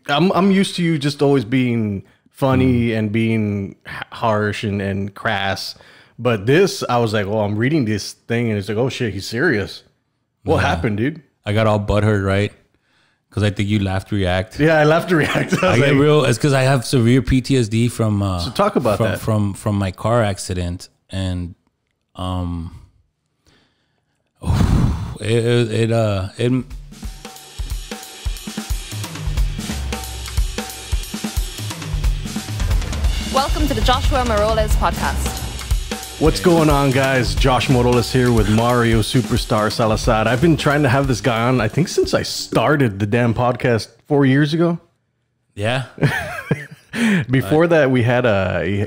I'm used to you just always being funny and being harsh and crass. But this, I was like, well, I'm reading this thing and it's like, oh shit, he's serious. What happened, dude? I got all butthurt, right? Because I think you laughed to react. Yeah, I laughed to react. I get real. It's because I have severe PTSD from. So talk about that from my car accident, and it. Welcome to the Joshua Maroles podcast. What's going on, guys? Josh Maroles here with Mario Superstar Salazar. I've been trying to have this guy on, I think, since I started the damn podcast 4 years ago. Yeah. Before that, we had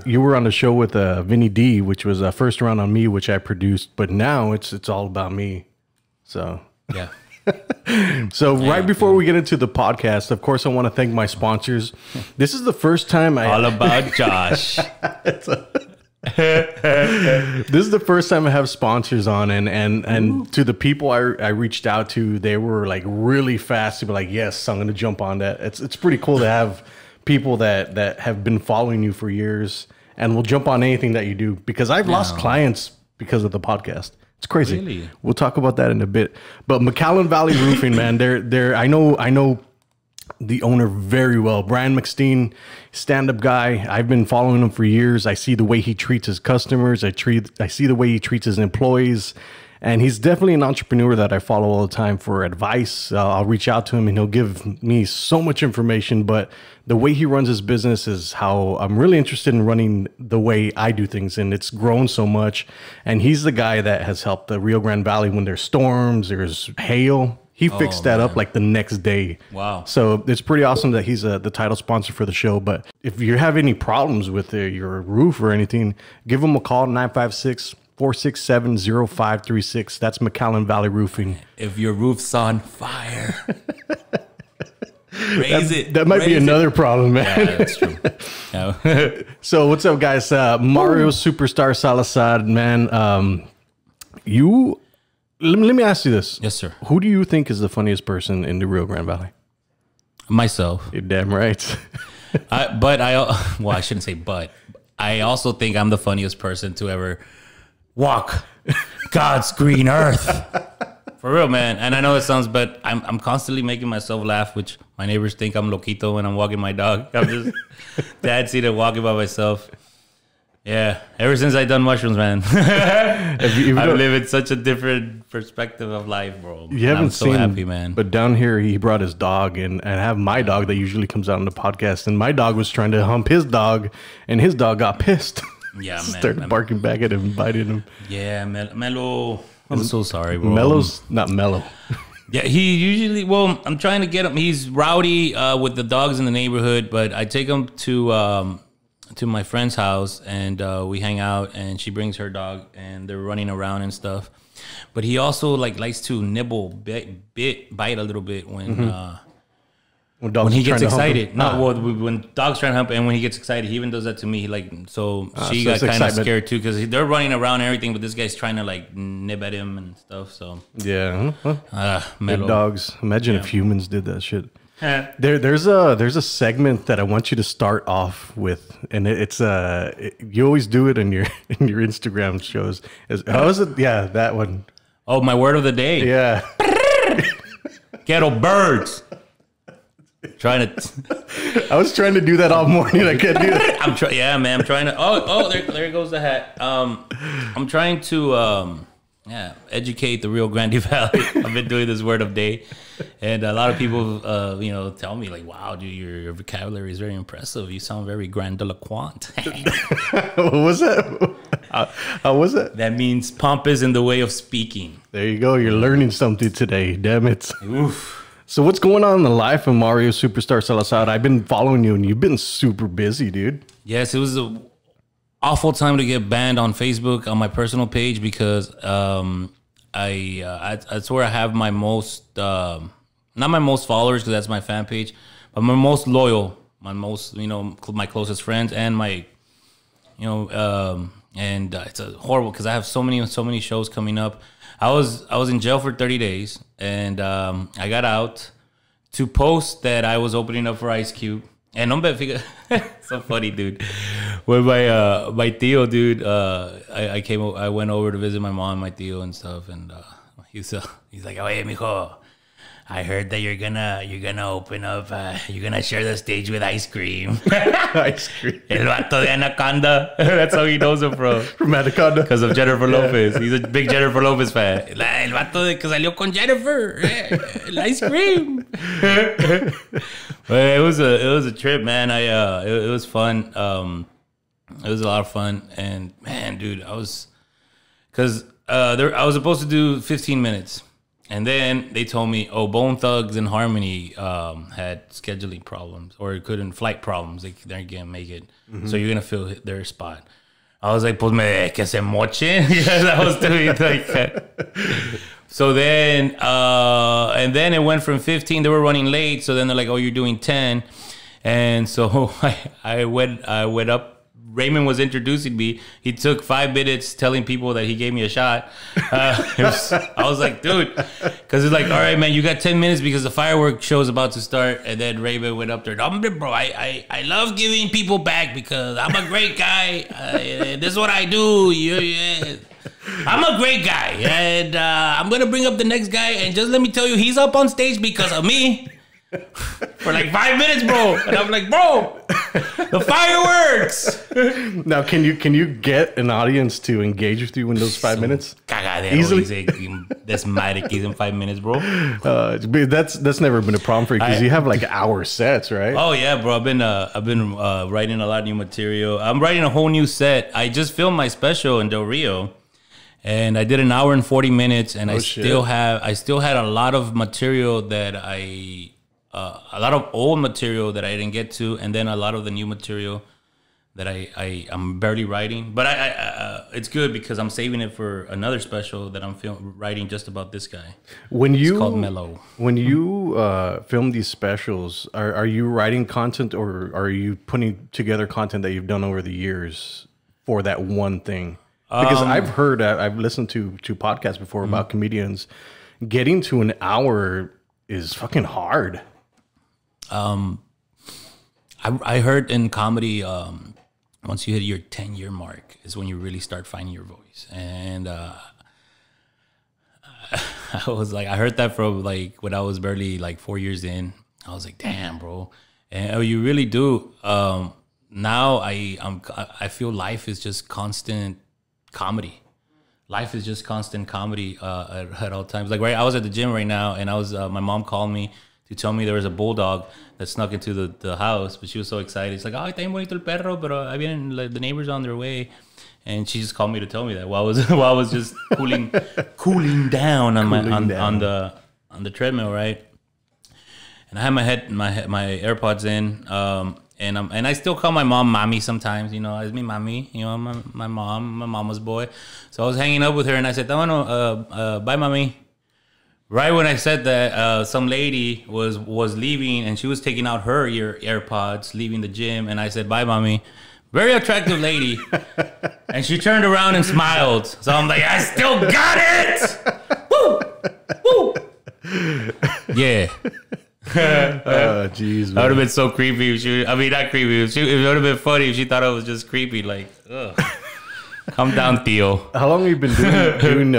you were on the show with Vinny D, which was First Round on Me, which I produced. But now it's all about me. So Yeah. So right before we get into the podcast, of course, I want to thank my sponsors. This is the first time All about Josh. This is the first time I have sponsors on, and to the people I reached out to, they were like really fast to be like, yes, I'm going to jump on that. It's pretty cool to have people that have been following you for years and will jump on anything that you do, because I've lost clients because of the podcast. It's crazy. Really? We'll talk about that in a bit. But McAllen Valley Roofing, man, they're I know the owner very well. Brian McSteen, stand-up guy. I've been following him for years. I see the way he treats his customers. I see the way he treats his employees. And he's definitely an entrepreneur that I follow all the time for advice. I'll reach out to him and he'll give me so much information. But the way he runs his business is how I'm really interested in running the way I do things. And it's grown so much. And he's the guy that has helped the Rio Grande Valley when there's storms, there's hail. He fixed that up like the next day. Wow. So it's pretty awesome that he's the title sponsor for the show. But if you have any problems with your roof or anything, give him a call, 956-467-0536. That's McAllen Valley Roofing. If your roof's on fire, raise it. That might be another problem, man. Yeah, that's true. No. So what's up, guys? Mario Superstar Salazar, man. Let me ask you this. Yes, sir. Who do you think is the funniest person in the Rio Grande Valley? Myself. You're damn right. Well, I shouldn't say but. I also think I'm the funniest person to ever walk God's green earth. For real, man. And I know it sounds, but I'm constantly making myself laugh, which my neighbors think I'm loquito when I'm walking my dog. I'm just dancing and walking by myself. Yeah, ever since I done mushrooms, man, I'm living such a different perspective of life, bro. You haven't I'm so happy, man. But down here, he brought his dog, and I have my dog that usually comes out on the podcast, and my dog was trying to hump his dog, and his dog got pissed. Yeah, man. Started barking back at him and biting him. Yeah, Mellow. I'm so sorry, bro. Mellow's not mellow. Yeah, he usually, well, I'm trying to get him. He's rowdy with the dogs in the neighborhood, but I take him to my friend's house, and we hang out, and she brings her dog, and they're running around and stuff. But he also likes to nibble, bite a little bit when he gets excited. When dogs try to hump, and when he gets excited, he even does that to me. She got kind of scared too, because they're running around and everything, but this guy's trying to nib at him and stuff. So yeah, big dogs. Imagine if humans did that shit. There's a segment that I want you to start off with, and it's you always do it in your Instagram shows. How is it? Yeah, that one. Oh, my word of the day. Yeah. Ghetto birds. I was trying to do that all morning. I can't do it. Yeah, man. I'm trying to. Oh, there goes the hat. I'm trying to educate the Rio Grande Valley. I've been doing this word of day, and a lot of people, tell me like, "Wow, dude, your vocabulary is very impressive. You sound very grandiloquent." What was that? How was it? That means pompous in the way of speaking. There you go. You're learning something today. Damn it. Oof. So what's going on in the life of Mario Superstar Salazar? I've been following you, and you've been super busy, dude. Yes, it was a awful time to get banned on Facebook on my personal page, because that's where I have my most not my most followers, because that's my fan page, but my most loyal, my most my closest friends, and my it's a horrible, because I have so many shows coming up. I was in jail for 30 days, and I got out to post that I was opening up for Ice Cube. And hombre, fíjate, so funny, dude. With my tío, dude, I went over to visit my mom, my tío, and stuff, and he's like, "Oye, mijo, I heard that you're gonna open up, you're gonna share the stage with Ice Cream." Ice Cream. El vato de Anaconda. That's how he knows him From Anaconda. because of Jennifer Lopez. He's a big Jennifer Lopez fan. El vato de que salió con Jennifer. El Ice Cream. But it was a trip, man. It was fun. It was a lot of fun, and man, dude, I was supposed to do 15 minutes, and then they told me, oh, Bone Thugs and Harmony had scheduling problems or flight problems. They can't make it, so you're gonna fill their spot. I was like, pues me que se moche, because I was doing like that. So then, and then it went from 15. They were running late, so then they're like, "Oh, you're doing 10," and so I went up. Raymond was introducing me. He took 5 minutes telling people that he gave me a shot. I was like, dude, because it's like, all right, man, you got 10 minutes because the fireworks show is about to start. And then Raymond went up there, bro, I love giving people back because I'm a great guy. This is what I do. Yeah. I'm a great guy, and I'm gonna bring up the next guy. And just let me tell you, he's up on stage because of me. For like 5 minutes, bro. And I'm like, bro, the fireworks. Now, can you get an audience to engage with you in those 5 minutes? Cagadero. Easily? Desmadre que in 5 minutes, bro. But that's never been a problem for you because you have like hour sets, right? Oh yeah, bro. I've been writing a lot of new material. I'm writing a whole new set. I just filmed my special in Del Rio. And I did an hour and 40 minutes, and I still had a lot of material that a lot of old material that I didn't get to, and then a lot of the new material that I'm barely writing. But it's good because I'm saving it for another special that I'm writing just about this guy. It's called Mellow. When you film these specials, are you writing content or are you putting together content that you've done over the years for that one thing? Because I've listened to podcasts before about comedians getting to an hour is fucking hard. I heard in comedy, once you hit your 10-year mark is when you really start finding your voice. And I was like, I heard that from like when I was barely like 4 years in. I was like, damn, bro. And you really do. Now I feel life is just constant comedy. Life is just constant comedy at all times. Like, right, I was at the gym right now, and I was my mom called me to tell me there was a bulldog that snuck into the house, but she was so excited. It's like, oh, está bien bonito el perro, pero I mean, like, the neighbors on their way. And she just called me to tell me that while I was just cooling down on the treadmill, right? And I had my AirPods in, and I still call my mom mommy sometimes, you know, it's me mommy, you know, my mama's boy. So I was hanging up with her, and I said, bye mommy. Right when I said that, some lady was leaving, and she was taking out her AirPods, leaving the gym, and I said, bye mommy. Very attractive lady. And she turned around and smiled. So I'm like, I still got it. Woo! Yeah. Jeez, that would have been so creepy if she, I mean, not creepy. It would have been funny if she thought it was just creepy. Like, ugh. Calm down, Theo. How long have you been doing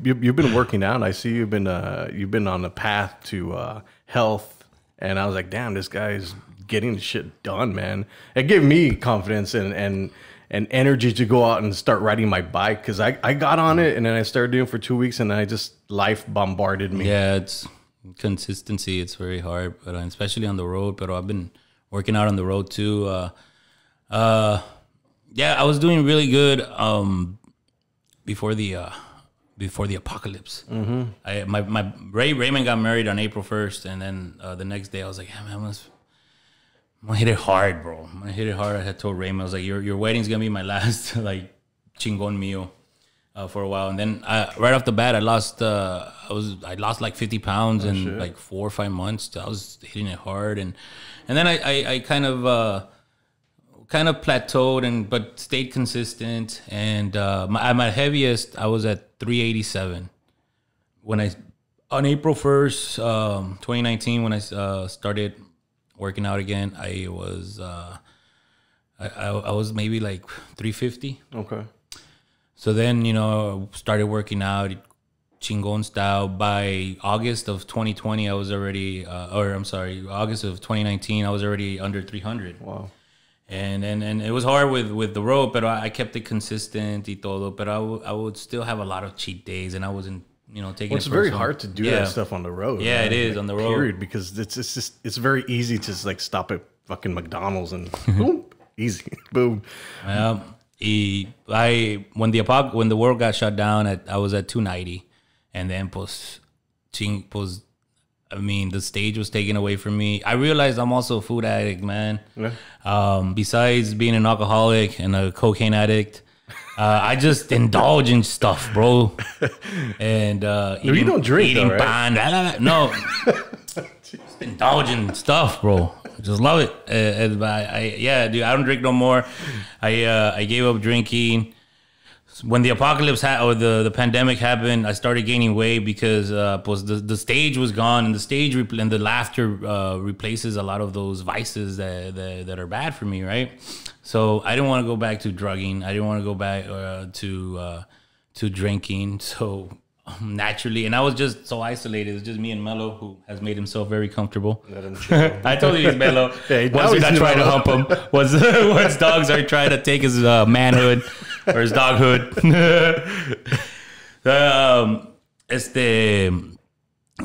you've been working out? I see you've been on a path to health, and I was like, damn, this guy's getting the shit done, man. It gave me confidence and energy to go out and start riding my bike, because I got on it and then I started doing it for 2 weeks, and then life bombarded me. Yeah, it's consistency. It's very hard, but especially on the road. But I've been working out on the road too. Yeah, I was doing really good before the apocalypse. Mm-hmm. Raymond got married on April 1st, and then the next day I was like, yeah, man, I'm gonna hit it hard, bro. I'm gonna hit it hard. I had told Raymond, I was like, your wedding's gonna be my last like chingon meal for a while. And then right off the bat, I lost like 50 pounds in like 4 or 5 months. I was hitting it hard, and then I kind of plateaued but stayed consistent. And at my heaviest, I was at 387 when On April 1st, 2019, when I started working out again, I was I was maybe like 350. Okay. So then, started working out Chingon style. By August of 2020, I was already, August of 2019, I was already under 300. Wow. And it was hard with the rope, but I kept it consistent y todo. But I would still have a lot of cheat days, and I wasn't, taking. Well, it's very hard to do that stuff on the road. Yeah, right? it is on the road. Period, because it's very easy to just like stop at fucking McDonald's and boom, easy, boom. Yeah. When the world got shut down, I was at 290, and then the stage was taken away from me. I realized I'm also a food addict, man. Yeah. Besides being an alcoholic and a cocaine addict, I just indulge in stuff, bro. And you don't drink, eating though, right? No, just indulge in stuff, bro. I just love it. Dude, I don't drink no more. I gave up drinking. When the apocalypse or the pandemic happened, I started gaining weight because the stage was gone, and the stage and the laughter replaces a lot of those vices that are bad for me, right? So I didn't want to go back to drugging. I didn't want to go back to drinking. So naturally, and I was just so isolated. It's just me and Mello, who has made himself very comfortable. I told you he's Mello. Yeah, once we got trying to hump him, once dogs are trying to take his manhood or his doghood.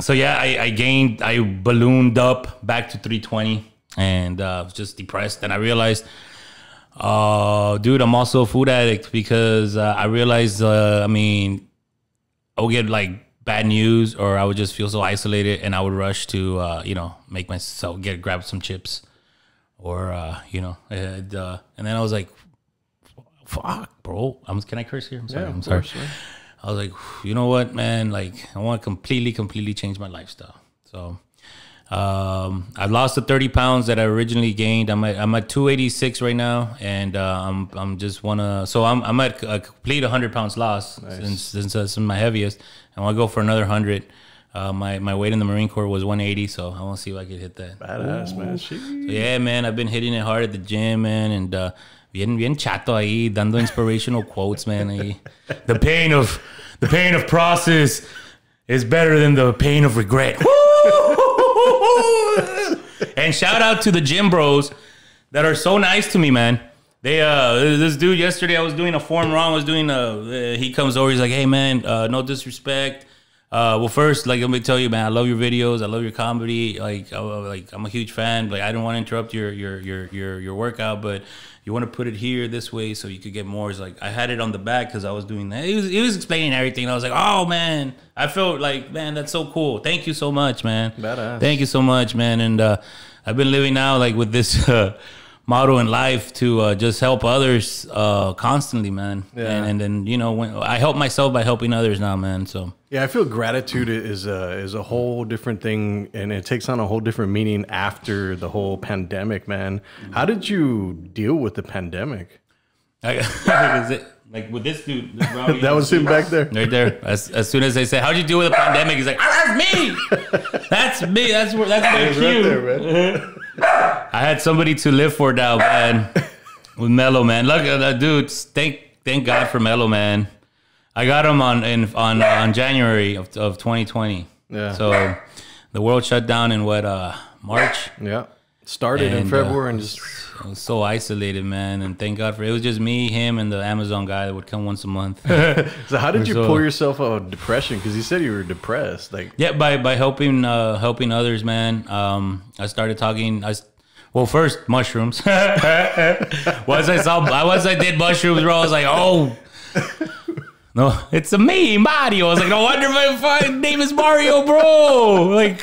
So yeah, I ballooned up back to 320, and was just depressed. And I realized, dude, I'm also a food addict, because I realized, I would get like bad news, or I would just feel so isolated, and I would rush to, make myself grab some chips, or, and then I was like, fuck, bro. Can I curse here? I'm sorry. Yeah, I'm sorry. course, right? I was like, you know what, man? Like, I want to completely change my lifestyle. So, I've lost the 30 pounds that I originally gained. I'm at 286 right now, and I'm at a complete 100 pounds loss. Nice. since that's my heaviest. I want to go for another 100. My weight in the Marine Corps was 180, so I want to see if I can hit that. Badass, man. So yeah, man, I've been hitting it hard at the gym, man, and bien chato ahí, dando inspirational quotes, man. Ahí. The pain of process is better than the pain of regret. And shout out to the gym bros that are so nice to me, man. They this dude yesterday, I was doing a form wrong. He comes over, he's like, hey man, no disrespect. Well, first, like, let me tell you, man, I love your videos. I love your comedy. I'm a huge fan. Like, I don't want to interrupt your workout, but you want to put it here this way so you could get more. It's like, I had it on the back because I was doing that. He was explaining everything. And I was like, oh man, I felt like, man, that's so cool. Thank you so much, man. Badass. Thank you so much, man. And I've been living now like with this motto in life to just help others constantly, man. Yeah. And then, when I help myself by helping others now, man. So yeah, I feel gratitude is a whole different thing, and it takes on a whole different meaning after the whole pandemic, man. How did you deal with the pandemic? Like with this dude, this Rowdy, that was him back there, right there. As soon as they say, "How'd you deal with the pandemic?" He's like, "That's me. That's me. That's my cue." Right there, man. I had somebody to live for now, man. With Mello, man. Look at that dude. Thank God for Mello, man. I got him on January of 2020. Yeah. So the world shut down in March. Yeah. Started in February and just I was so isolated, man. And thank God for it. It was just me, him, and the Amazon guy that would come once a month. So how did you pull yourself out of depression? Because you said you were depressed. Like by helping others, man. I started talking. First mushrooms. once I did mushrooms, bro, I was like, oh. No, it's me, Mario. I was like, no wonder my fucking name is Mario, bro. Like,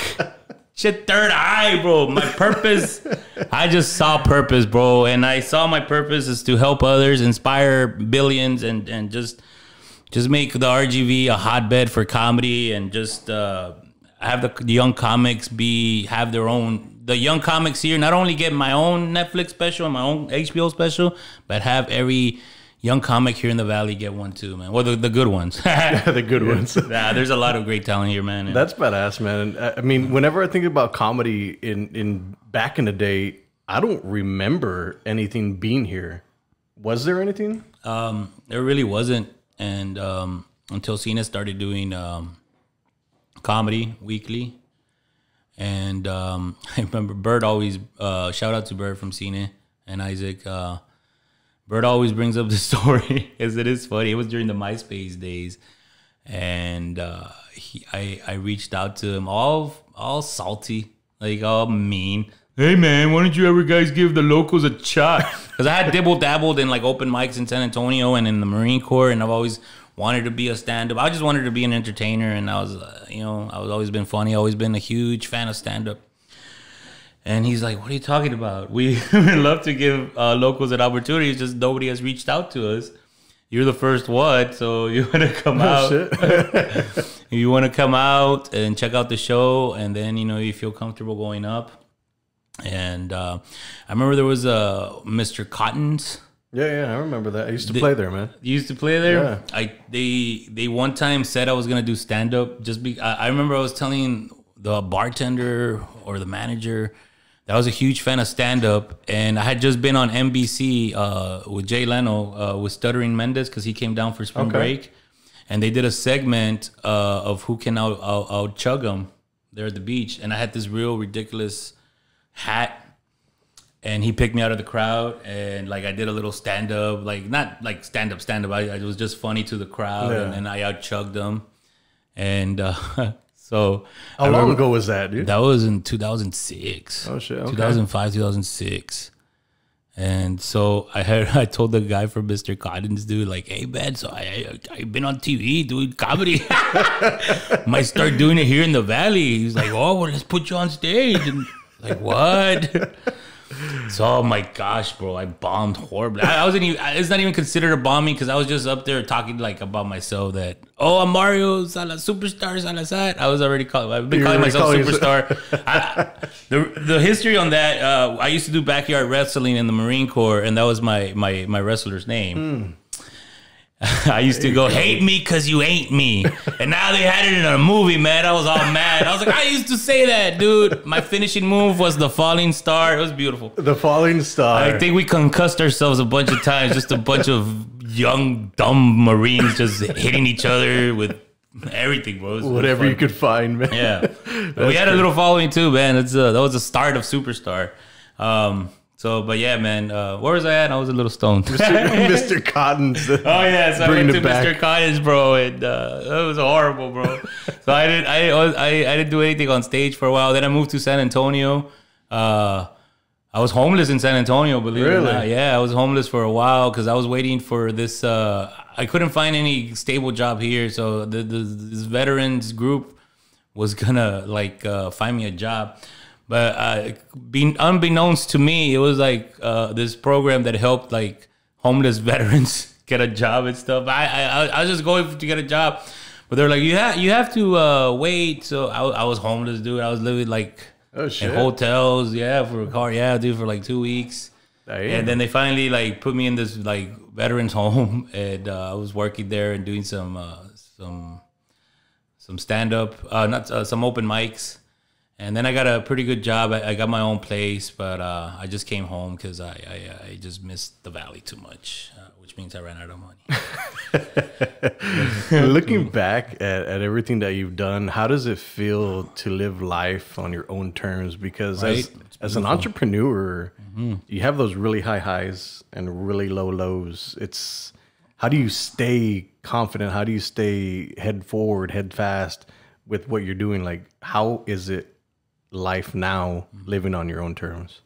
shit, third eye, bro. My purpose, I just saw purpose, bro. And I saw my purpose is to help others, inspire billions, and just make the RGV a hotbed for comedy, and just have the young comics have their own. The young comics here not only get my own Netflix special and my own HBO special, but have every young comic here in the Valley, get one too, man. Well, the good ones. The good ones. Nah, there's a lot of great talent here, man. That's badass, man. I mean, whenever I think about comedy in back in the day, I don't remember anything being here. Was there anything? There really wasn't, and until Cena started doing comedy weekly, and I remember Bird always shout out to Bird from Cena and Isaac. Bird always brings up the story because it is funny. It was during the MySpace days, and I reached out to him all salty, like all mean. Hey man, why don't you ever guys give the locals a shot? Because I had dabbled in like open mics in San Antonio and in the Marine Corps, and I've always wanted to be a stand-up. I just wanted to be an entertainer, and I was, I was always been funny. Always been a huge fan of stand-up. And he's like, "What are you talking about? We would love to give locals an opportunity. It's just nobody has reached out to us. You're the first one, so you want to come out. You want to come out and check out the show, and then you feel comfortable going up." And I remember there was a Mr. Cotton's. Yeah, I remember that. I used to play there, man. You used to play there? Yeah. They one time said I was gonna do stand up. I remember I was telling the bartender or the manager that I was a huge fan of stand up, and I had just been on NBC with Jay Leno with Stuttering Mendez because he came down for spring break, and they did a segment of who can out chug them there at the beach, and I had this real ridiculous hat, and he picked me out of the crowd, and like I did a little stand up, like not like stand up. I was just funny to the crowd, and I out chugged them, and so how long ago was that, dude? That was in 2006. Oh shit, okay. 2005, 2006. And so I told the guy from Mr. Cotton's, dude, like, "Hey man, so I've been on TV doing comedy. Might start doing it here in the Valley." He's like, "Oh well, let's put you on stage." And like, what? So, oh my gosh, bro, I bombed horribly. I wasn't even. It's not even considered a bombing because I was just up there talking like about myself. That I'm Mario Superstar Salazar. I was already called. I've been calling myself Superstar. The history on that. I used to do backyard wrestling in the Marine Corps, and that was my wrestler's name. I used to go, "Hate me because you ain't me." And now they had it in a movie, man. I was all mad. I was like, I used to say that, dude. My finishing move was the falling star. It was beautiful. The falling star. I think we concussed ourselves a bunch of times. Just a bunch of young, dumb Marines just hitting each other with everything, bro. Whatever you could find, man. Yeah. We had a little following too, man. That was the start of Superstar. But yeah, man, where was I at? I was a little stoned. Mr. Cotton's. Oh yeah, so I went to Mr. Cotton's, bro, and it was horrible, bro. So I didn't do anything on stage for a while. Then I moved to San Antonio. I was homeless in San Antonio, believe it or not. Yeah, I was homeless for a while because I was waiting for this. I couldn't find any stable job here, so this veterans group was gonna find me a job. But being unbeknownst to me, it was like this program that helped like homeless veterans get a job and stuff. I was just going to get a job, but they're like, you have to wait. So I was homeless, dude. I was living like in hotels, for a car, dude, for like 2 weeks. And then they finally like put me in this like veterans home, and I was working there and doing some stand up, not some open mics. And then I got a pretty good job. I got my own place, but I just came home because I just missed the Valley too much, which means I ran out of money. Looking back at everything that you've done, how does it feel to live life on your own terms? Because as an entrepreneur, you have those really high highs and really low lows. How do you stay confident? How do you stay head forward, head fast with what you're doing? Like, how is it life now, living on your own terms?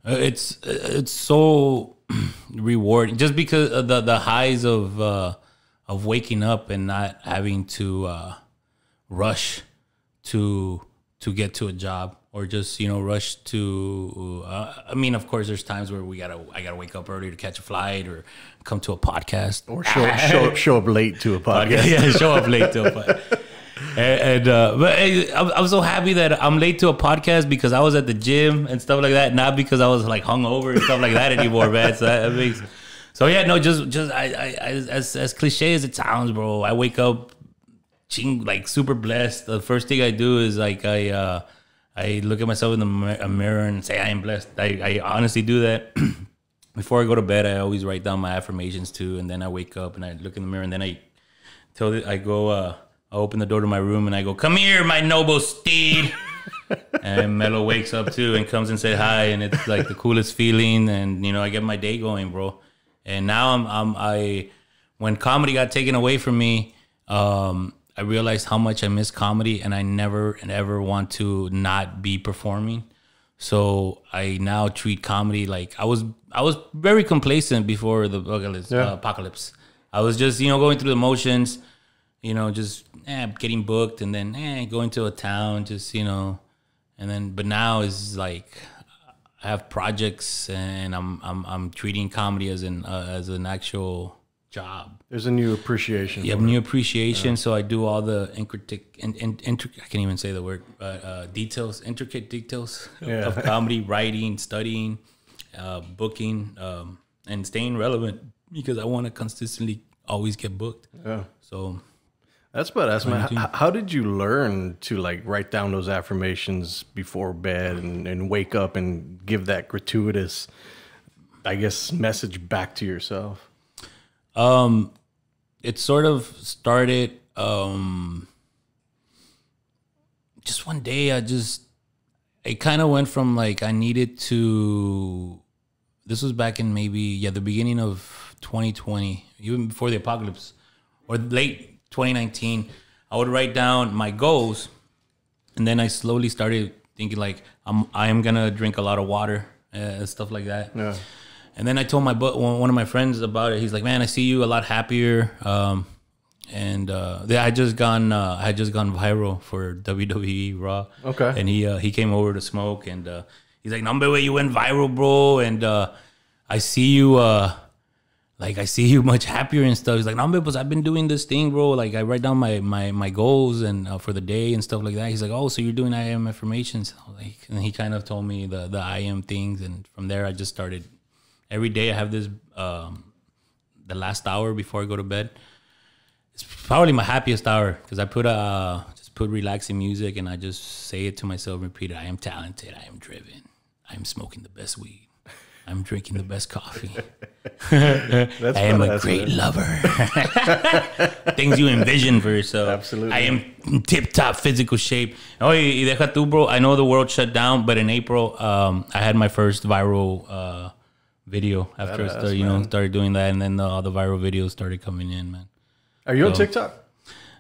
It's so rewarding just because of the highs of waking up and not having to rush to get to a job, or just rush to I mean, of course there's times where I gotta wake up early to catch a flight or come to a podcast, or show up late to a podcast. Yeah, show up late to a podcast. But I'm so happy that I'm late to a podcast because I was at the gym and stuff like that, not because I was like hungover and stuff like that anymore, man. So that makes So yeah, no, just I as cliche as it sounds, bro. I wake up, like super blessed. The first thing I do is like I look at myself in the mirror and say I am blessed. I honestly do that. Before I go to bed, I always write down my affirmations too, and then I wake up and I look in the mirror, and then I open the door to my room and I go, "Come here, my noble steed." And Mello wakes up too and comes and say hi, and it's like the coolest feeling, and I get my day going, bro. And now when comedy got taken away from me, I realized how much I miss comedy, and I never and ever want to not be performing. So I now treat comedy like I was very complacent before the apocalypse. I was just going through the motions, just getting booked, and then going to a town, just and then but now is like I have projects, and I'm treating comedy as an actual job. There's a new appreciation. You have new appreciation, so I do all the intricate. I can't even say the word, intricate details of comedy, writing, studying, booking, and staying relevant because I want to consistently always get booked. Yeah. So that's badass, man. How did you learn to like write down those affirmations before bed and wake up and give that gratuitous, I guess, message back to yourself? It sort of started, just one day it kind of went from like, I needed to, this was back in maybe, the beginning of 2020, even before the apocalypse or late 2019, I would write down my goals. And then I slowly started thinking like, I am going to drink a lot of water, stuff like that. Yeah. And then I told one of my friends about it. He's like, "Man, I see you a lot happier." I had just gone viral for WWE Raw. Okay. And he came over to smoke, and he's like, "Number way, you went viral, bro." And I see you I see you much happier and stuff. He's like, "Number, because I've been doing this thing, bro. Like I write down my goals and for the day and stuff like that." He's like, "Oh, so you're doing I am affirmations?" And he kind of told me the I am things, and from there I just started. Every day I have this, the last hour before I go to bed. It's probably my happiest hour because I put relaxing music and I just say it to myself, repeat it. I am talented. I am driven. I am smoking the best weed. I'm drinking the best coffee. I am a great lover. Things you envision for yourself. Absolutely. I am in tip-top physical shape. Oh, y deja tú, bro. I know the world shut down, but in April, I had my first viral video after I started doing that, and then all the viral videos started coming in, man. Are you on TikTok?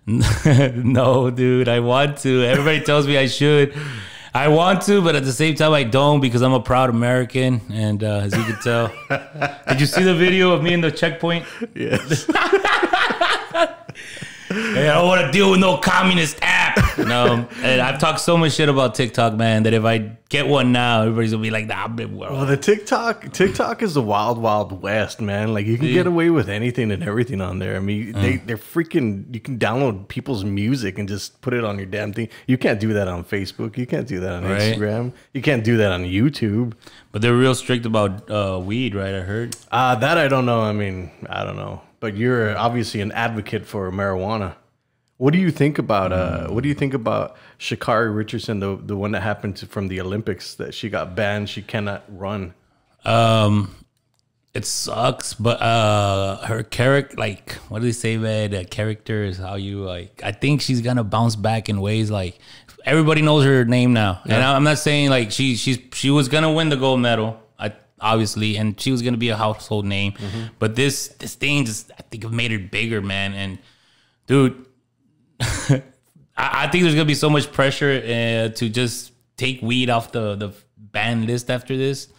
No, dude. I want to. Everybody tells me I should. I want to, but at the same time, I don't because I'm a proud American, and as you can tell, did you see the video of me in the checkpoint? Yes. Hey, I don't want to deal with no communist app. No, and I've talked so much shit about TikTok, man, that if I get one now, everybody's gonna be like, "Nah, well, the TikTok is the wild, wild west, man. Like you can get away with anything and everything on there. I mean, they're freaking. You can download people's music and just put it on your damn thing. You can't do that on Facebook. You can't do that on Instagram. You can't do that on YouTube. But they're real strict about weed, right? I heard. That I don't know. I mean, I don't know. But you're obviously an advocate for marijuana. What do you think about Sha'Carri Richardson, the one that happened from the Olympics that she got banned, she cannot run? It sucks, but her character, like, what do they say, man? The character is how you like. I think she's gonna bounce back in ways like everybody knows her name now, and I'm not saying like she was gonna win the gold medal. Obviously, and she was gonna be a household name, but this thing just I think it made her bigger, man. And dude, I think there's gonna be so much pressure to just take weed off the ban list after this,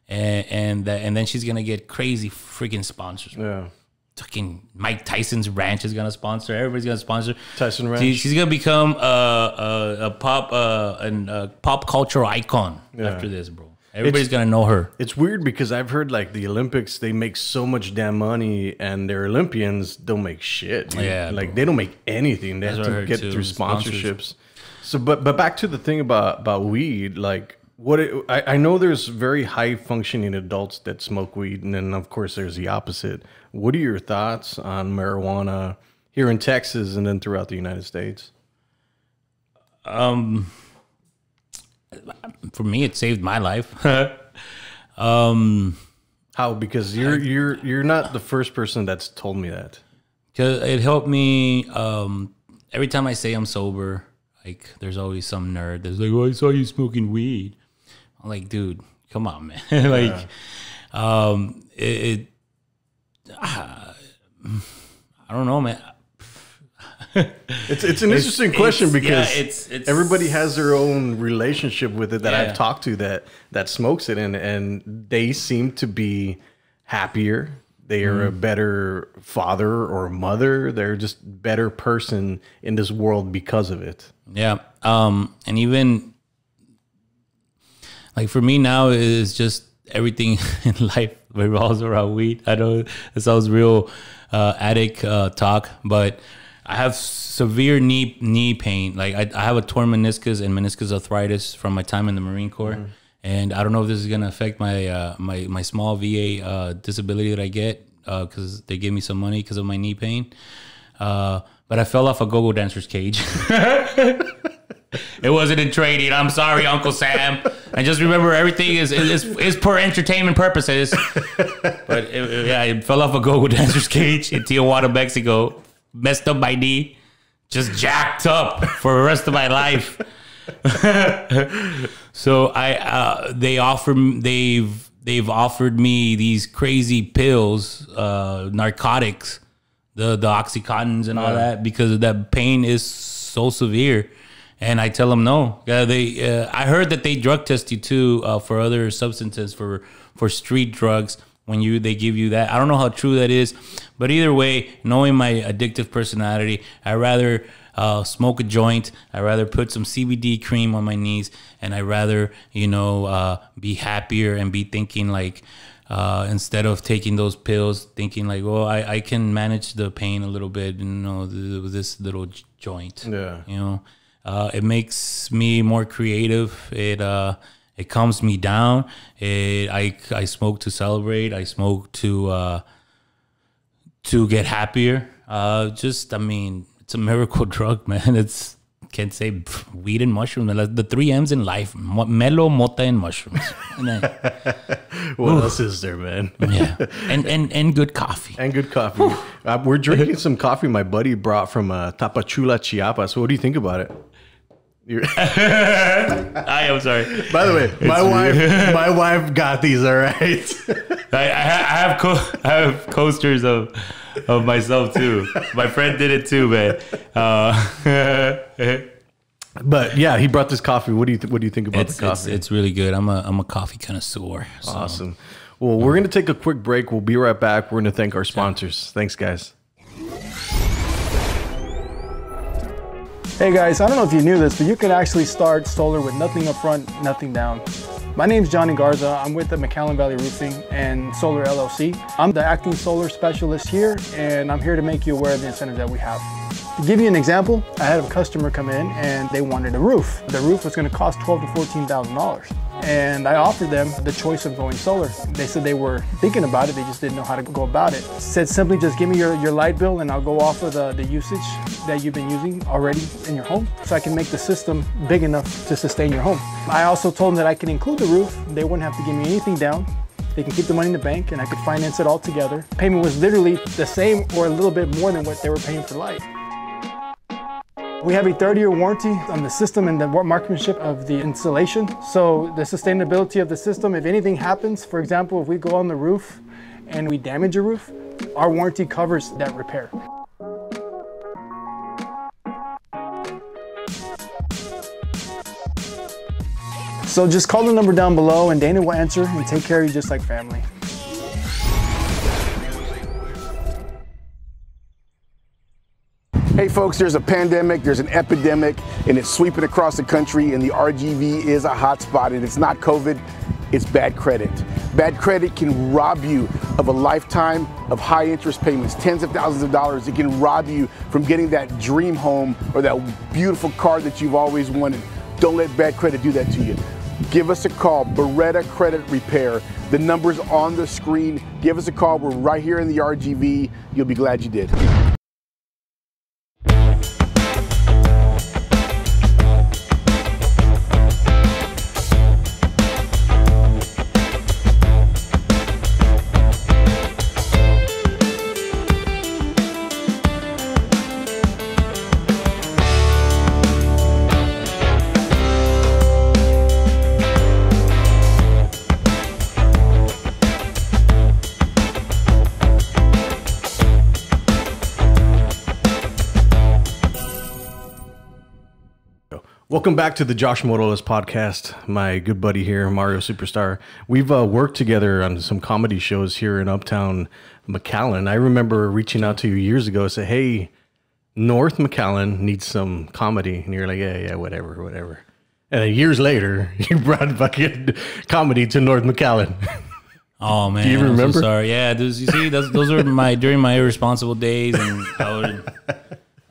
and then she's gonna get crazy freaking sponsors. Yeah, fucking Mike Tyson's ranch is gonna sponsor. Everybody's gonna sponsor Tyson Ranch. She's gonna become a pop culture icon after this, bro. Everybody's gonna know her. It's weird because I've heard like the Olympics, they make so much damn money, and their Olympians don't make shit. Dude. Yeah, like bro. They don't make anything. They have to get through sponsorships. So, but back to the thing about weed, like I know there's very high functioning adults that smoke weed, and then of course there's the opposite. What are your thoughts on marijuana here in Texas and then throughout the United States? For me, it saved my life. How? Because you're not the first person that's told me that. Cause it helped me. Every time I say I'm sober, like there's always some nerd that's like, "Oh, I saw you smoking weed." I'm like, dude, come on, man. Like, I don't know, man. It's an interesting question because it's everybody has their own relationship with it that I've talked to that smokes it, and they seem to be happier. They are a better father or mother. They're just better person in this world because of it. Yeah. And even like for me now is just everything in life revolves around weed. I know it sounds real addict talk, but I have severe knee pain. Like I have a torn meniscus and meniscus arthritis from my time in the Marine Corps. And I don't know if this is gonna affect my my small VA disability that I get because they gave me some money because of my knee pain. But I fell off a go-go dancer's cage. It wasn't in training. I'm sorry, Uncle Sam. I just remember everything is for entertainment purposes. But I fell off a go-go dancer's cage in Tijuana, Mexico. Messed up my knee. Just jacked up for the rest of my life. So they've offered me these crazy pills, narcotics, the Oxycontins and all that, because that pain is so severe. And I tell them no. I heard that they drug test you too for other substances, for street drugs. When they give you that, I don't know how true that is, but either way, knowing my addictive personality, I rather smoke a joint. I rather put some CBD cream on my knees, and I rather be happier and be thinking like instead of taking those pills, thinking like, well, I can manage the pain a little bit, with this little joint. Yeah, it makes me more creative. It calms me down. I smoke to celebrate. I smoke to get happier. It's a miracle drug, man. Can't say weed and mushrooms. The 3 M's in life: mellow, mota, and mushrooms. What else is there, man? Yeah, and good coffee. And good coffee. We're drinking some coffee my buddy brought from Tapachula, Chiapas. What do you think about it? I am sorry. By the way, my wife got these. All right. I have coasters of myself too. My friend did it too, man. But yeah, he brought this coffee. What do you think about the coffee? It's really good. I'm a coffee connoisseur. So. Awesome. Well, we're gonna take a quick break. We'll be right back. We're gonna thank our sponsors. Thanks, guys. Hey guys, I don't know if you knew this, but you can actually start solar with nothing up front, nothing down. My name's Johnny Garza. I'm with the McAllen Valley Roofing and Solar LLC. I'm the acting solar specialist here, and I'm here to make you aware of the incentives that we have. To give you an example, I had a customer come in and they wanted a roof. The roof was going to cost $12,000 to $14,000. And I offered them the choice of going solar. They said they were thinking about it, they just didn't know how to go about it. Said simply just give me your light bill and I'll go off of the usage that you've been using already in your home so I can make the system big enough to sustain your home. I also told them that I can include the roof. They wouldn't have to give me anything down. They can keep the money in the bank and I could finance it all together. Payment was literally the same or a little bit more than what they were paying for light. We have a 30-year warranty on the system and the marksmanship of the installation. So the sustainability of the system, if anything happens, for example, if we go on the roof and we damage a roof, our warranty covers that repair. So just call the number down below and Dana will answer and take care of you just like family. Hey folks, there's a pandemic, there's an epidemic, and it's sweeping across the country, and the RGV is a hotspot, and it's not COVID, it's bad credit. Bad credit can rob you of a lifetime of high interest payments, tens of thousands of dollars. It can rob you from getting that dream home or that beautiful car that you've always wanted. Don't let bad credit do that to you. give us a call. Beretta Credit Repair. The number's on the screen. Give us a call. We're right here in the RGV. You'll be glad you did. Welcome back to the Josh Morales podcast. My good buddy here, Mario Superstar. We've worked together on some comedy shows here in Uptown McAllen. I remember reaching out to you years ago and say, hey, North McAllen needs some comedy. And you're like, yeah, whatever. And then years later, you brought fucking comedy to North McAllen. Oh man, do you remember? I'm so sorry. Yeah, you see, those were during my irresponsible days, and I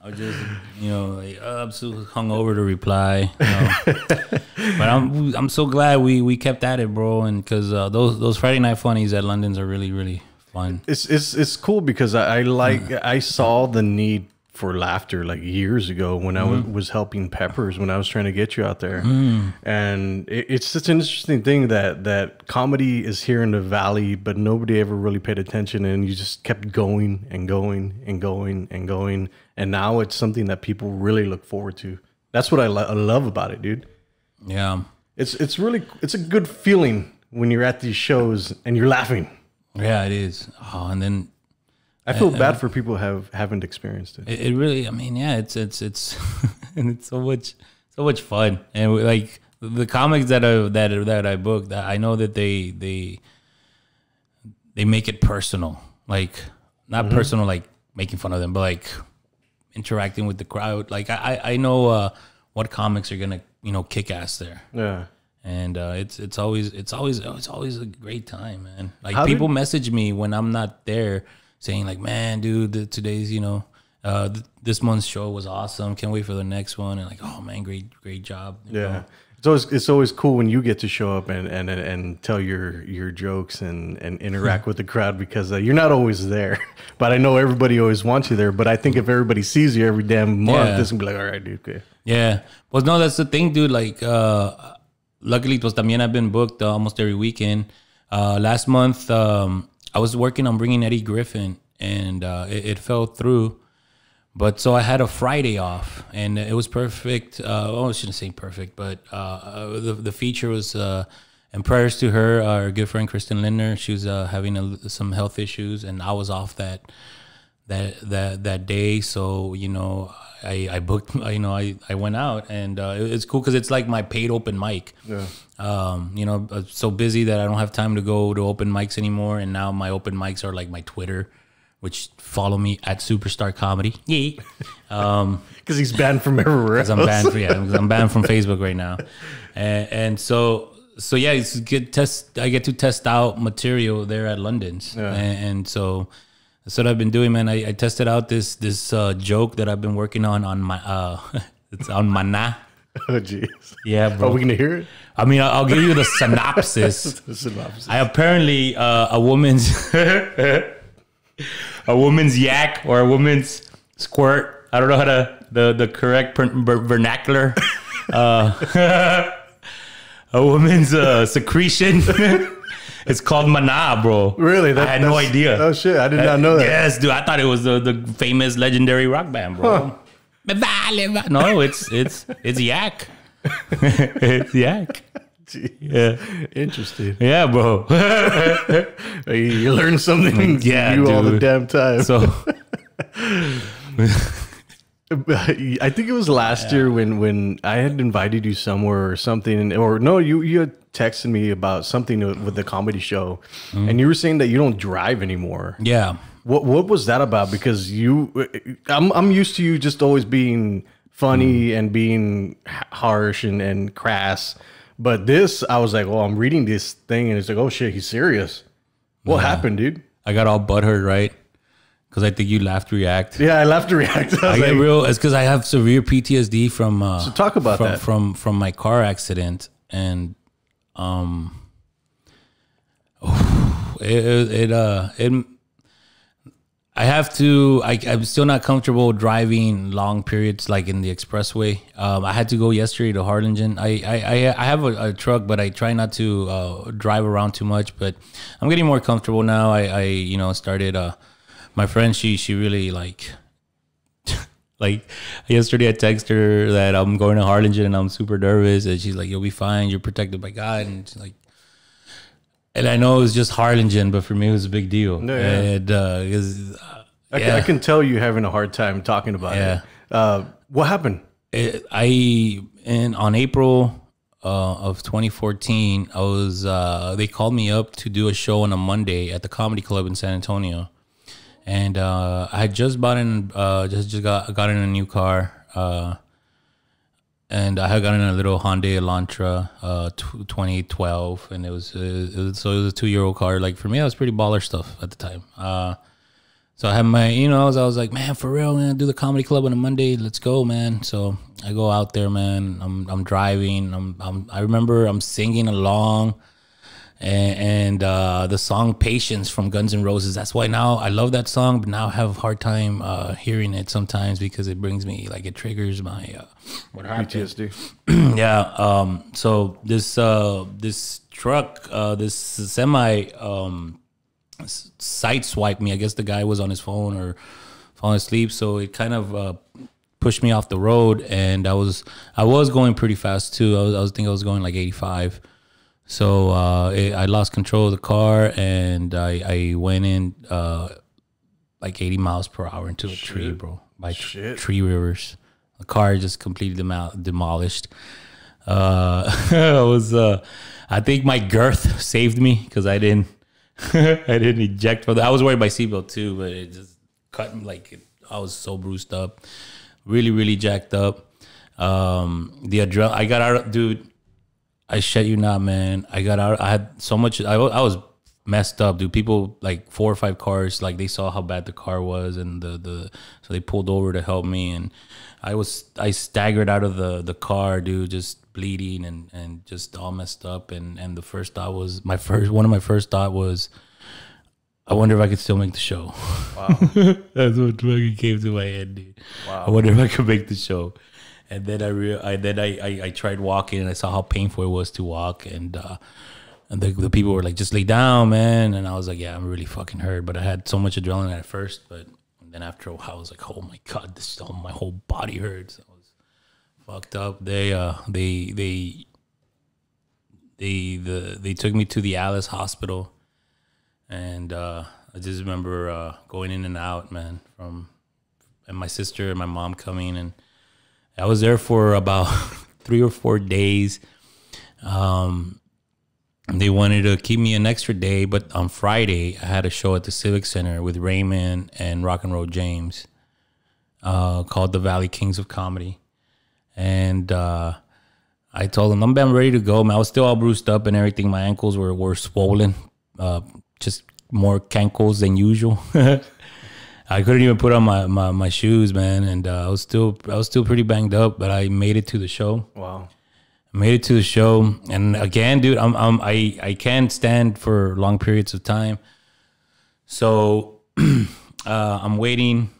would just, like, absolutely hungover to reply. But I'm so glad we kept at it, bro, and because those Friday Night Funnies at London's are really, really fun. It's cool because I saw the need for laughter like years ago when I was helping Peppers, when I was trying to get you out there. And it's such an interesting thing that comedy is here in the Valley, but nobody ever really paid attention, and you just kept going and going and going and going. And now it's something that people really look forward to. That's what I love about it, dude. Yeah. It's a good feeling when you're at these shows and you're laughing. Yeah, it is. Oh, and then I feel bad for people who haven't experienced it. It really, I mean, yeah, it's and it's so much fun. And like the comics that I booked, I know that they make it personal, like not personal, like making fun of them, but like interacting with the crowd. Like I know what comics are gonna kick ass there. Yeah. And it's always a great time, man. Like people message me when I'm not there, saying like, man, dude, today's, this month's show was awesome. Can't wait for the next one. And like, oh man, great job. You know? It's always cool when you get to show up and tell your jokes and interact with the crowd, because you're not always there. But I know everybody always wants you there. But I think if everybody sees you every damn month, it's gonna be like, all right, dude. Okay. Yeah. Well, no, that's the thing, dude. Like, luckily, también I've been booked almost every weekend. Last month, I was working on bringing Eddie Griffin, and it fell through. But so I had a Friday off, and it was perfect. I shouldn't say perfect, but the feature was, and prayers to her, our good friend Kristen Lindner. She was having some health issues, and I was off that day. So I booked. I went out, and it's cool because it's like my paid open mic. Yeah. I'm so busy that I don't have time to go to open mics anymore, and now my open mics are like my Twitter, which follow me at Superstar Comedy. Yeah. Because he's banned from everywhere. Because I'm banned from Facebook right now, and so yeah, it's good test. I get to test out material there at London's, and so that's what I've been doing, man. I tested out this joke that I've been working on my it's on Mana. Oh jeez. Yeah, bro. Are we gonna hear it? I mean, I'll give you the synopsis. I apparently a woman's yak or a woman's squirt. I don't know how the correct vernacular. A woman's secretion. It's called Mana, bro. Really? I had no idea. Oh shit! I did not know that. Yes, dude. I thought it was the famous legendary rock band, bro. Huh. No, it's yak. It's yak. Jeez. Yeah, interesting. Yeah, bro. You learn something new all the damn time. So, I think it was last year when I had invited you somewhere or something, or no, you had texted me about something with the comedy show, and you were saying that you don't drive anymore. Yeah. What was that about? Because I'm used to you just always being funny and being harsh and crass. But this, I was like, well, I'm reading this thing and it's like, oh shit, he's serious. What happened, dude? I got all butthurt, right? Because I think you laughed to react. Yeah, I laughed to react. It's because I have severe PTSD from. So talk about that from my car accident, and I have to. I'm still not comfortable driving long periods like in the expressway. I had to go yesterday to Harlingen. I have a truck, but I try not to drive around too much. But I'm getting more comfortable now. I started. My friend, she really like yesterday I texted her that I'm going to Harlingen and I'm super nervous, and she's like, "You'll be fine. You're protected by God." And she's like. And I know it was just Harlingen, but for me it was a big deal. Yeah. And I can tell you having a hard time talking about it. What happened? On April of 2014, I was they called me up to do a show on a Monday at the Comedy Club in San Antonio, and I had just got in a new car. And I had gotten a little Hyundai Elantra 2012, and it was a 2-year-old car. Like for me, that was pretty baller stuff at the time. So I had my, I was like, man, for real, man, do the Comedy Club on a Monday. Let's go, man. So I go out there, man. I'm driving. I remember I'm singing along. And the song "Patience" from Guns N' Roses. That's why now I love that song, but now I have a hard time hearing it sometimes because it brings me it triggers my what happened. PTSD. Yeah. So this truck, this semi, side swiped me. I guess the guy was on his phone or falling asleep, so it kind of pushed me off the road, and I was going pretty fast too. I think I was going like 85. So I lost control of the car, and I went in like 80 miles per hour into a tree, bro. By Tree Rivers. The car just completely demolished. I think my girth saved me because I didn't eject for that. I was wearing my seatbelt too, but it just cut me I was so bruised up, really, really jacked up. The adrenaline, I got out, dude. I shit you not, man. I got out. I had so much. I was messed up, dude. People, like 4 or 5 cars, they saw how bad the car was, and so they pulled over to help me, and I staggered out of the car, dude, just bleeding and just all messed up. And the first thought was one of my first thought was, I wonder if I could still make the show. Wow, that's what fucking came to my head, dude. Wow. I wonder if I could make the show. And then I tried walking, and I saw how painful it was to walk, and the people were like, "Just lay down, man." And I was like, "Yeah, I'm really fucking hurt." But I had so much adrenaline at first, but then after a while, I was like, "Oh my god, my whole body hurts." I was fucked up. They took me to the Alice Hospital, and I just remember going in and out, man, and my sister and my mom coming, and I was there for about 3 or 4 days. They wanted to keep me an extra day, but on Friday, I had a show at the Civic Center with Raymond and Rock and Roll James called The Valley Kings of Comedy. And I told them, I'm ready to go, man. I was still all bruised up and everything. My ankles were swollen, just more cankles than usual. I couldn't even put on my shoes, man, and I was still pretty banged up, but I made it to the show. Wow, I made it to the show, and again, dude, I can't stand for long periods of time, so I'm waiting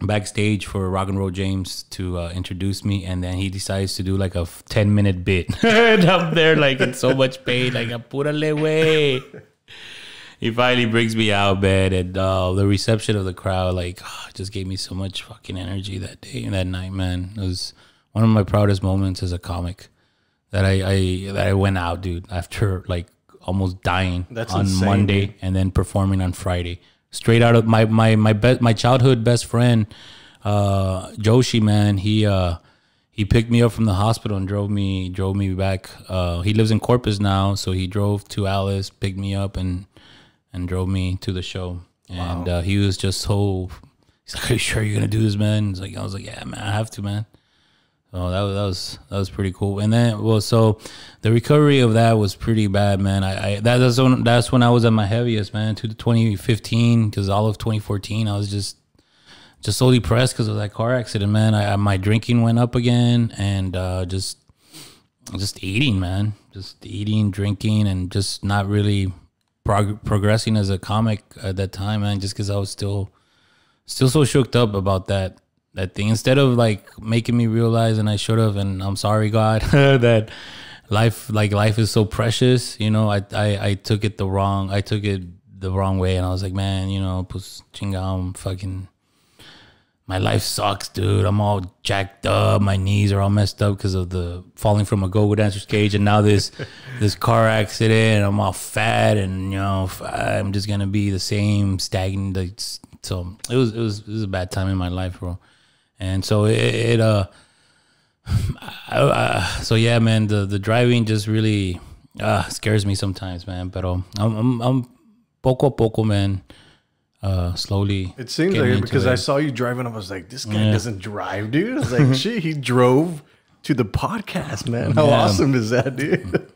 backstage for Rock and Roll James to introduce me, and then he decides to do like a 10-minute bit, and I'm there like in so much pain, like apúrale, way. He finally brings me out, man, and the reception of the crowd, just gave me so much fucking energy that day and that night, man. It was one of my proudest moments as a comic that I went out, dude, after almost dying on insane, Monday, dude. And then performing on Friday. Straight out of my childhood best friend, Joshi, man. He picked me up from the hospital and drove me back. He lives in Corpus now, so he drove to Alice, picked me up, and drove me to the show. And wow. He was just he's like, "Are you sure you're gonna do this, man?" I was like, "Yeah, man, I have to, man." So that was pretty cool. And then, so the recovery of that was pretty bad, man. That's when I was at my heaviest, man, to 2015, because all of 2014 I was just so depressed because of that car accident, man. My drinking went up again, and just just eating, man, just eating, drinking, and just not really progressing as a comic at that time, man. Just because I was still so shooked up about that thing. Instead of like making me realize, and I should have, and I'm sorry, God, that life is so precious. You know, I took it the wrong way, and I was like, man, you know, pues chingam, fucking. My life sucks, dude. I'm all jacked up. My knees are all messed up because of the falling from a go-go dancer's cage, and now this car accident. And I'm all fat, and you know, I'm just gonna be the same stagnant. Like, so it was a bad time in my life, bro. And so so yeah, man. The driving just really scares me sometimes, man. But I'm poco a poco, man. Slowly. It seems like it because I saw you driving. I was like, this guy doesn't drive, dude. I was like, shit, he drove to the podcast, man. How awesome is that, dude?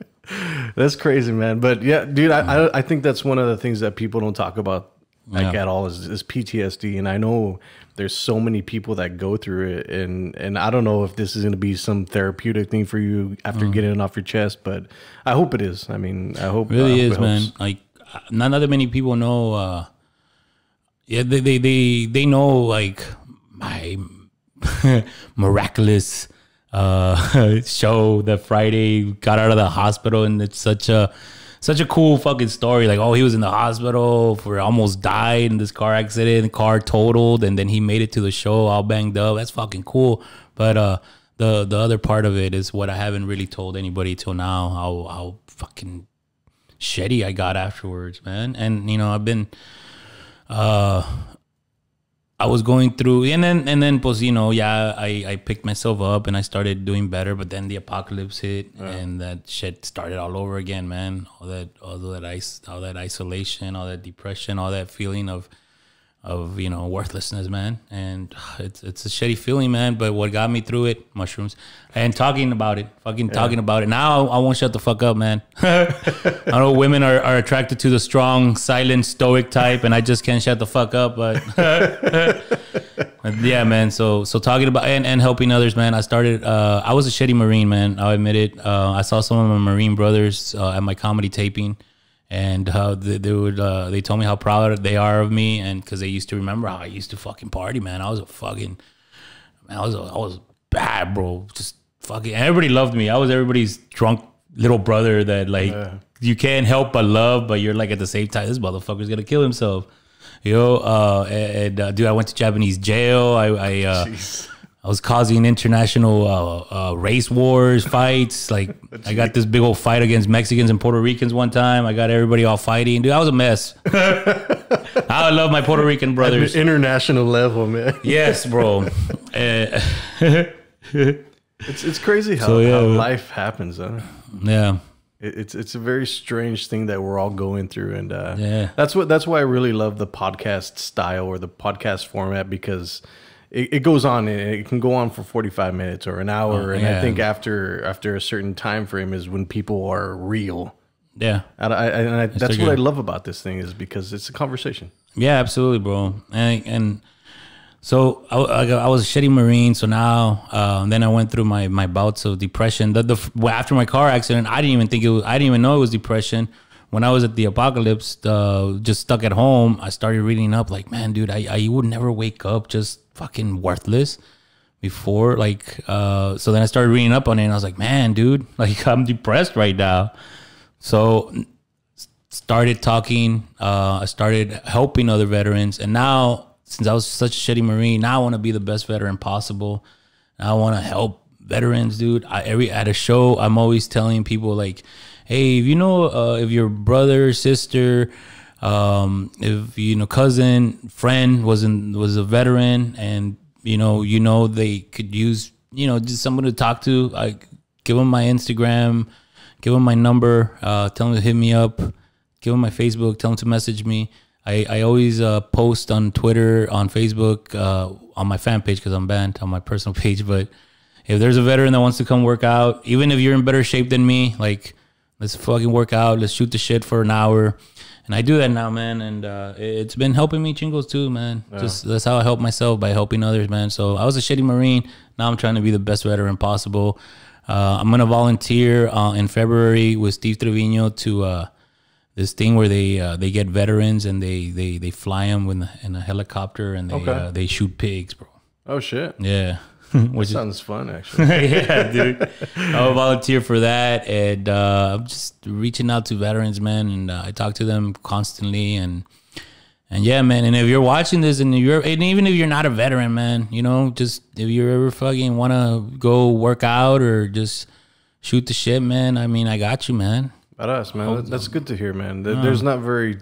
That's crazy, man. But yeah, dude, I think that's one of the things that people don't talk about like at all is PTSD. And I know there's so many people that go through it, and I don't know if this is going to be some therapeutic thing for you after getting it off your chest, but I hope it is. I mean, I hope it really is, man. Helps. Like, not that many people know. Yeah, they know like my miraculous show that Friday got out of the hospital, and it's such a cool fucking story. Like, oh, he was in the hospital for almost died in this car accident, the car totaled, and then he made it to the show all banged up. That's fucking cool. But the other part of it is what I haven't really told anybody till now. How fucking shitty I got afterwards, man. And you know, I've been. I was going through, and then, pues, you know, I picked myself up and I started doing better. But then the apocalypse hit, and that shit started all over again, man. All that isolation, all that depression, all that feeling of you know, worthlessness, man. And it's a shitty feeling, man. But what got me through it, mushrooms, and talking about it, talking about it. Now I won't shut the fuck up, man. I know women are attracted to the strong, silent, stoic type, and I just can't shut the fuck up. But yeah, man. So talking about and helping others, man. I started. I was a shitty Marine, man. I'll admit it. I saw some of my Marine brothers at my comedy taping. And they told me how proud they are of me, and because they used to remember how I used to fucking party, man. I was bad, bro. Just fucking. Everybody loved me. I was everybody's drunk little brother that like you can't help but love, but you're like at the same time, this motherfucker's gonna kill himself, dude. I went to Japanese jail. I was causing international race wars, fights. Like, I got this big old fight against Mexicans and Puerto Ricans one time. I got everybody all fighting. Dude, I was a mess. I love my Puerto Rican brothers. International level, man. Yes, bro. It's crazy how life happens, huh? Yeah. It's a very strange thing that we're all going through, and that's why I really love the podcast style or the podcast format, because it goes on, and it can go on for 45 minutes or an hour. And I think after a certain time frame is when people are real. Yeah. And that's what I love about this thing, is because it's a conversation. Yeah, absolutely, bro. And so I was a shitty Marine. So now, then I went through my bouts of depression. After my car accident, I didn't even know it was depression. When I was at the apocalypse, just stuck at home, I started reading up like, man, dude, I would never wake up just fucking worthless before. Like, so then I started reading up on it, and I was like, man, dude, like, I'm depressed right now. So started talking, I started helping other veterans. And now, since I was such a shitty Marine, now I want to be the best veteran possible. I want to help veterans, dude. At a show, I'm always telling people like, hey, if you know, if your brother, sister, if you know, cousin, friend was a veteran, and you know they could use, you know, just someone to talk to, I give them my Instagram, give them my number, tell them to hit me up, give them my Facebook, tell them to message me. I always post on Twitter, on Facebook, on my fan page, because I'm banned on my personal page. But if there's a veteran that wants to come work out, even if you're in better shape than me, like, let's fucking work out. Let's shoot the shit for an hour. And I do that now, man. And it's been helping me chingos too, man. Yeah. Just that's how I help myself, by helping others, man. So I was a shitty Marine. Now I'm trying to be the best veteran possible. I'm gonna volunteer in February with Steve Trevino to this thing where they get veterans and they fly them in a helicopter and they shoot pigs, bro. Oh shit! Yeah, which sounds fun actually. Yeah, dude. I'll volunteer for that, and I'm just reaching out to veterans, man, and I talk to them constantly, and yeah, man. And if you're watching this, and even if you're not a veteran, man, you know, just if you ever fucking want to go work out or just shoot the shit, man. I mean, I got you, man. Badass, man. That's good to hear, man. There's not very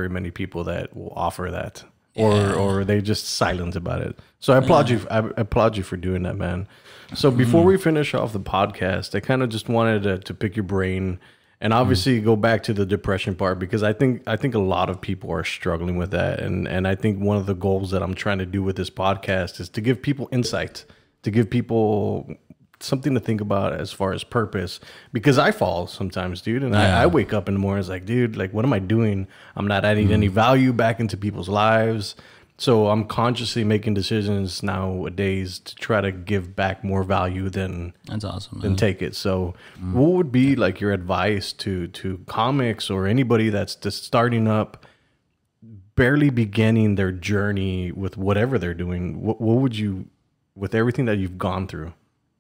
many people that will offer that, or they just silent about it. So I applaud you. I applaud you for doing that, man. So before we finish off the podcast, I kind of just wanted to pick your brain and obviously go back to the depression part, because I think a lot of people are struggling with that, and I think one of the goals that I'm trying to do with this podcast is to give people insight, to give people something to think about as far as purpose, because I fall sometimes, dude, and I wake up in the morning, it's like, dude, like, what am I doing? I'm not adding any value back into people's lives. So I'm consciously making decisions nowadays to try to give back more value than that's awesome, man. Than take it. So what would be like your advice to comics or anybody that's just starting up, barely beginning their journey with whatever they're doing? What would you, with everything that you've gone through,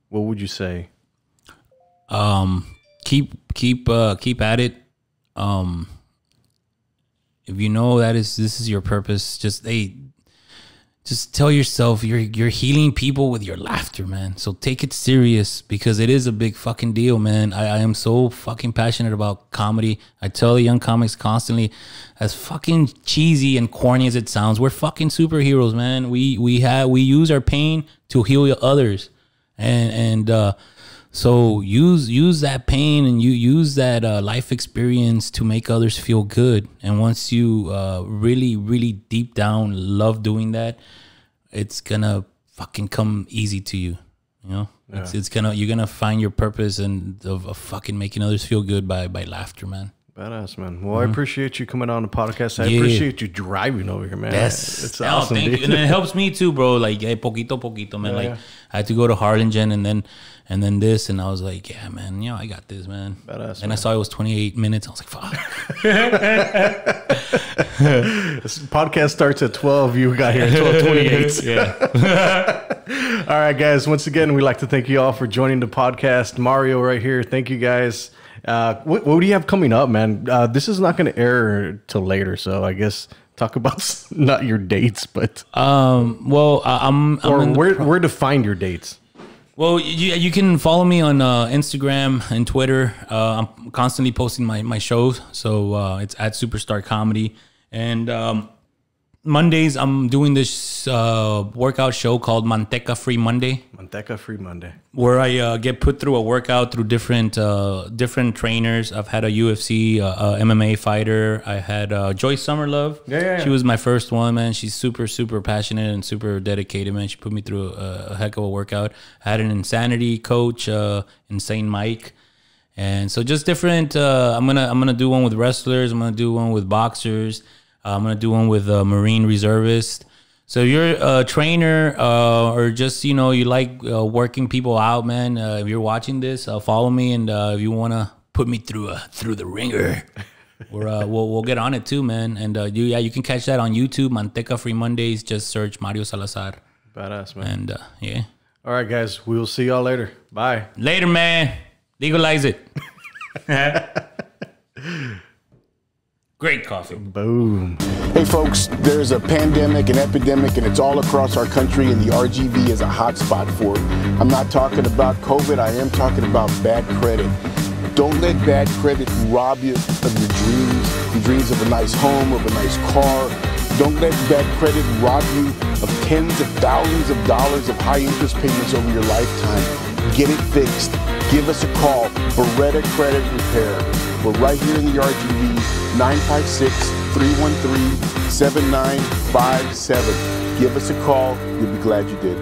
what would you say? Keep at it. If you know this is your purpose, just tell yourself you're healing people with your laughter, man. So take it serious, because it is a big fucking deal, man. I am so fucking passionate about comedy. I tell the young comics constantly, as fucking cheesy and corny as it sounds, we're fucking superheroes, man. We use our pain to heal others. And so use that pain and you use that life experience to make others feel good. And once you really, really deep down love doing that, it's gonna fucking come easy to you. You know, you're gonna find your purpose and of fucking making others feel good by laughter, man. Badass, man. Well, I appreciate you coming on the podcast. I appreciate you driving over here, man. Yes. It's awesome, thank dude. you. And it helps me too, bro. Like, poquito, man. Like, I had to go to Harlingen and then this, and I was like, yeah, man, I got this, man. Badass, and I saw it was 28 minutes. I was like, fuck. This podcast starts at 12. You got here at 12:28. Yeah. All right, guys. Once again, we'd like to thank you all for joining the podcast. Mario right here. Thank you, guys. What do you have coming up, man? This is not going to air till later, so I guess talk about not your dates, but where to find your dates. Well, you can follow me on Instagram and Twitter. I'm constantly posting my shows, so it's at Superstar Comedy. And Mondays, I'm doing this workout show called Manteca Free Monday. Manteca Free Monday. Where I get put through a workout through different trainers. I've had a UFC, MMA fighter. I had Joyce Summerlove. Yeah. She was my first one, man. She's super, super passionate and super dedicated, man. She put me through a heck of a workout. I had an Insanity coach, Insane Mike. And so just different, I'm gonna do one with wrestlers. I'm gonna do one with boxers. I'm going to do one with a Marine reservist. So if you're a trainer or just, you like working people out, man, if you're watching this, follow me. And if you want to put me through the ringer, we'll get on it too, man. And you can catch that on YouTube, Manteca Free Mondays. Just search Mario Salazar. Badass, man. And yeah. All right, guys. We will see y'all later. Bye. Later, man. Legalize it. Great coffee. Boom. Hey folks, there's a pandemic, an epidemic, and it's all across our country, and the RGV is a hot spot for it. I'm not talking about COVID, I am talking about bad credit. Don't let bad credit rob you of your dreams of a nice home, of a nice car. Don't let bad credit rob you of tens of thousands of dollars of high interest payments over your lifetime. Get it fixed. Give us a call, Beretta Credit Repair. We're right here in the RGV, 956-313-7957. Give us a call. You'll be glad you did.